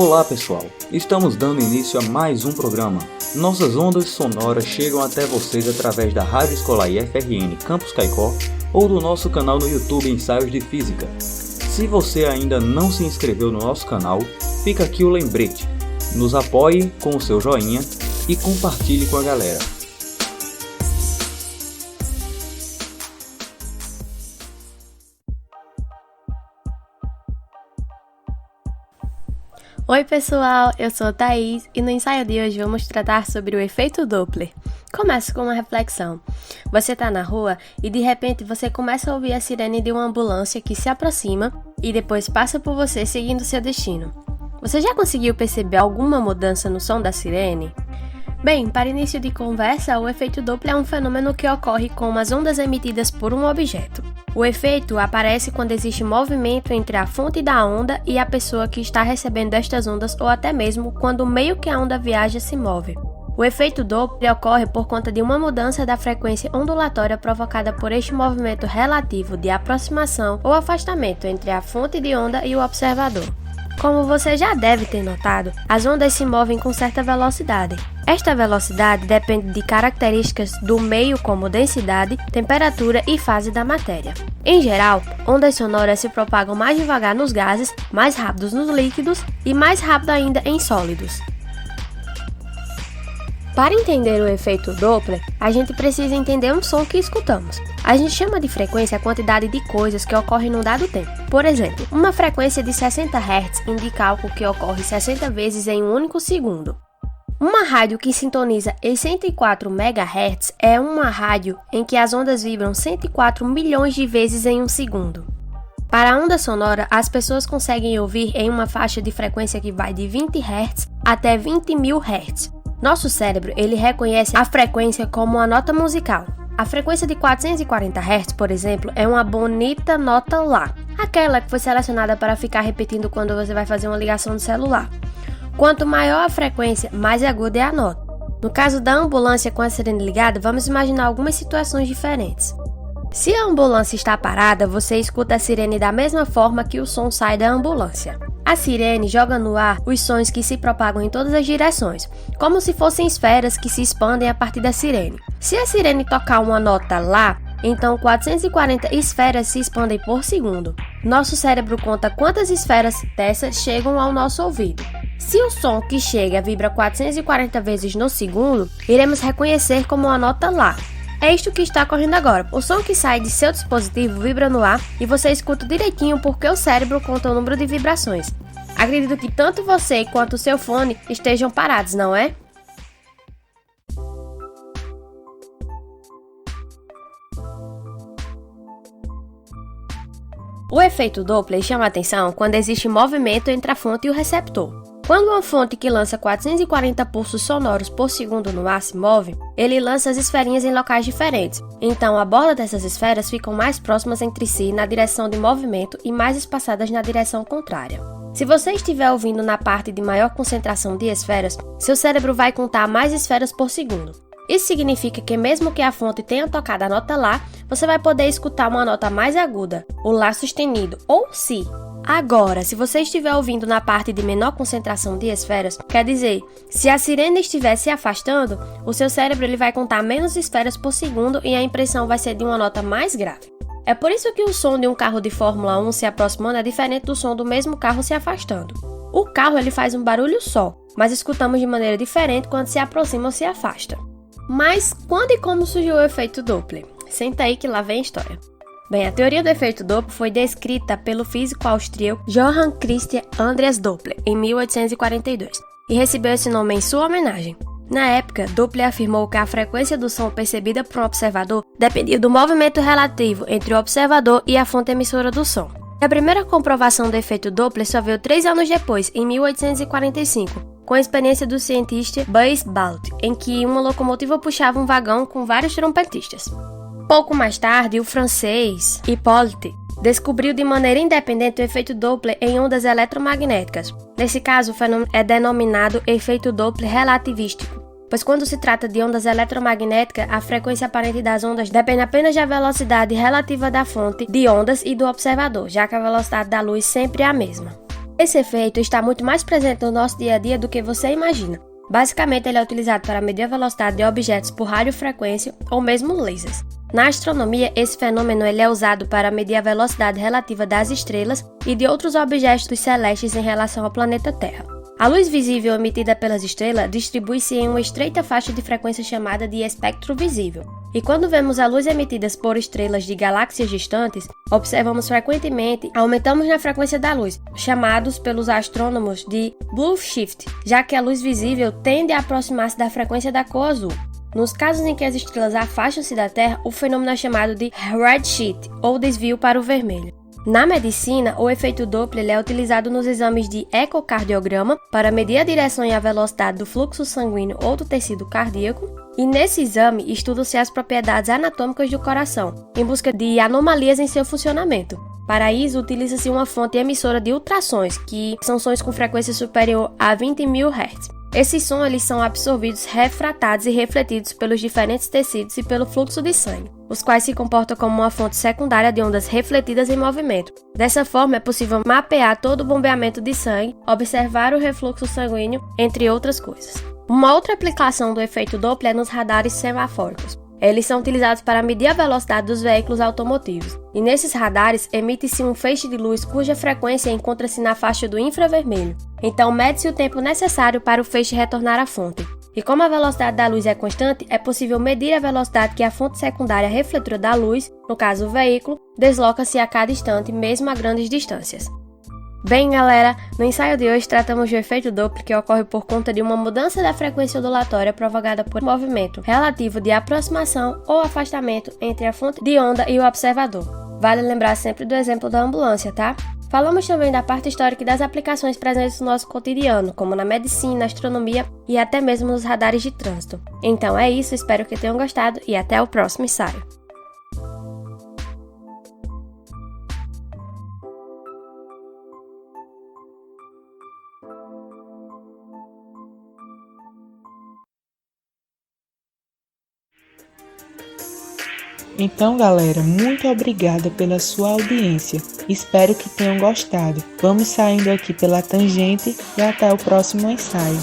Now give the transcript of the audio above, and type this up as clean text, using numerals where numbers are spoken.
Olá pessoal, estamos dando início a mais um programa. Nossas ondas sonoras chegam até vocês através da Rádio Escolar IFRN Campus Caicó ou do nosso canal no YouTube Ensaios de Física. Se você ainda não se inscreveu no nosso canal, fica aqui o lembrete. Nos apoie com o seu joinha e compartilhe com a galera. Oi pessoal, eu sou a Thaís e no ensaio de hoje vamos tratar sobre o efeito Doppler. Começo com uma reflexão. Você está na rua e de repente você começa a ouvir a sirene de uma ambulância que se aproxima e depois passa por você seguindo seu destino. Você já conseguiu perceber alguma mudança no som da sirene? Bem, para início de conversa, o efeito Doppler é um fenômeno que ocorre com as ondas emitidas por um objeto. O efeito aparece quando existe movimento entre a fonte da onda e a pessoa que está recebendo estas ondas ou até mesmo quando o meio que a onda viaja se move. O efeito Doppler ocorre por conta de uma mudança da frequência ondulatória provocada por este movimento relativo de aproximação ou afastamento entre a fonte de onda e o observador. Como você já deve ter notado, as ondas se movem com certa velocidade. Esta velocidade depende de características do meio como densidade, temperatura e fase da matéria. Em geral, ondas sonoras se propagam mais devagar nos gases, mais rápidos nos líquidos e mais rápido ainda em sólidos. Para entender o efeito Doppler, a gente precisa entender um som que escutamos. A gente chama de frequência a quantidade de coisas que ocorrem num dado tempo. Por exemplo, uma frequência de 60 Hz indica algo que ocorre 60 vezes em um único segundo. Uma rádio que sintoniza em 104 MHz é uma rádio em que as ondas vibram 104 milhões de vezes em um segundo. Para a onda sonora, as pessoas conseguem ouvir em uma faixa de frequência que vai de 20 Hz até 20.000 Hz. Nosso cérebro, ele reconhece a frequência como uma nota musical. A frequência de 440 Hz, por exemplo, é uma bonita nota Lá, aquela que foi selecionada para ficar repetindo quando você vai fazer uma ligação do celular. Quanto maior a frequência, mais aguda é a nota. No caso da ambulância com a sirene ligada, vamos imaginar algumas situações diferentes. Se a ambulância está parada, você escuta a sirene da mesma forma que o som sai da ambulância. A sirene joga no ar os sons que se propagam em todas as direções, como se fossem esferas que se expandem a partir da sirene. Se a sirene tocar uma nota Lá, então 440 esferas se expandem por segundo. Nosso cérebro conta quantas esferas dessas chegam ao nosso ouvido. Se o som que chega vibra 440 vezes no segundo, iremos reconhecer como uma nota Lá. É isto que está ocorrendo agora. O som que sai de seu dispositivo vibra no ar e você escuta direitinho porque o cérebro conta o número de vibrações. Acredito que tanto você quanto o seu fone estejam parados, não é? O efeito Doppler chama a atenção quando existe movimento entre a fonte e o receptor. Quando uma fonte que lança 440 pulsos sonoros por segundo no ar se move, ele lança as esferinhas em locais diferentes. Então, a borda dessas esferas ficam mais próximas entre si na direção de movimento e mais espaçadas na direção contrária. Se você estiver ouvindo na parte de maior concentração de esferas, seu cérebro vai contar mais esferas por segundo. Isso significa que mesmo que a fonte tenha tocado a nota Lá, você vai poder escutar uma nota mais aguda, o Lá sustenido, ou Si. Agora, se você estiver ouvindo na parte de menor concentração de esferas, quer dizer, se a sirene estiver se afastando, o seu cérebro ele vai contar menos esferas por segundo e a impressão vai ser de uma nota mais grave. É por isso que o som de um carro de Fórmula 1 se aproximando é diferente do som do mesmo carro se afastando. O carro ele faz um barulho só, mas escutamos de maneira diferente quando se aproxima ou se afasta. Mas quando e como surgiu o efeito Doppler? Senta aí que lá vem a história. Bem, a teoria do efeito Doppler foi descrita pelo físico austríaco Johann Christian Andreas Doppler em 1842 e recebeu esse nome em sua homenagem. Na época, Doppler afirmou que a frequência do som percebida por um observador dependia do movimento relativo entre o observador e a fonte emissora do som. A primeira comprovação do efeito Doppler só veio 3 anos depois, em 1845, com a experiência do cientista Buzz Balt, em que uma locomotiva puxava um vagão com vários trompetistas. Pouco mais tarde, o francês Hippolyte descobriu de maneira independente o efeito Doppler em ondas eletromagnéticas. Nesse caso, o fenômeno é denominado efeito Doppler relativístico, pois quando se trata de ondas eletromagnéticas, a frequência aparente das ondas depende apenas da velocidade relativa da fonte de ondas e do observador, já que a velocidade da luz sempre é a mesma. Esse efeito está muito mais presente no nosso dia a dia do que você imagina. Basicamente, ele é utilizado para medir a velocidade de objetos por radiofrequência ou mesmo lasers. Na astronomia, esse fenômeno ele é usado para medir a velocidade relativa das estrelas e de outros objetos celestes em relação ao planeta Terra. A luz visível emitida pelas estrelas distribui-se em uma estreita faixa de frequência chamada de espectro visível. E quando vemos a luz emitida por estrelas de galáxias distantes, observamos frequentemente aumentamos na frequência da luz, chamados pelos astrônomos de blue shift, já que a luz visível tende a aproximar-se da frequência da cor azul. Nos casos em que as estrelas afastam-se da Terra, o fenômeno é chamado de redshift, ou desvio para o vermelho. Na medicina, o efeito Doppler é utilizado nos exames de ecocardiograma para medir a direção e a velocidade do fluxo sanguíneo ou do tecido cardíaco, e nesse exame estudam-se as propriedades anatômicas do coração, em busca de anomalias em seu funcionamento. Para isso, utiliza-se uma fonte emissora de ultrassons, que são sons com frequência superior a 20.000 Hz. Esses sons eles são absorvidos, refratados e refletidos pelos diferentes tecidos e pelo fluxo de sangue, os quais se comportam como uma fonte secundária de ondas refletidas em movimento. Dessa forma, é possível mapear todo o bombeamento de sangue, observar o refluxo sanguíneo, entre outras coisas. Uma outra aplicação do efeito Doppler é nos radares semafóricos. Eles são utilizados para medir a velocidade dos veículos automotivos, e nesses radares emite-se um feixe de luz cuja frequência encontra-se na faixa do infravermelho. Então mede-se o tempo necessário para o feixe retornar à fonte. E como a velocidade da luz é constante, é possível medir a velocidade que a fonte secundária refletora da luz, no caso o veículo, desloca-se a cada instante, mesmo a grandes distâncias. Bem, galera, no ensaio de hoje tratamos do efeito Doppler, que ocorre por conta de uma mudança da frequência ondulatória provocada por movimento relativo de aproximação ou afastamento entre a fonte de onda e o observador. Vale lembrar sempre do exemplo da ambulância, tá? Falamos também da parte histórica e das aplicações presentes no nosso cotidiano, como na medicina, astronomia e até mesmo nos radares de trânsito. Então é isso, espero que tenham gostado e até o próximo ensaio. Então, galera, muito obrigada pela sua audiência. Espero que tenham gostado. Vamos saindo aqui pela tangente e até o próximo ensaio.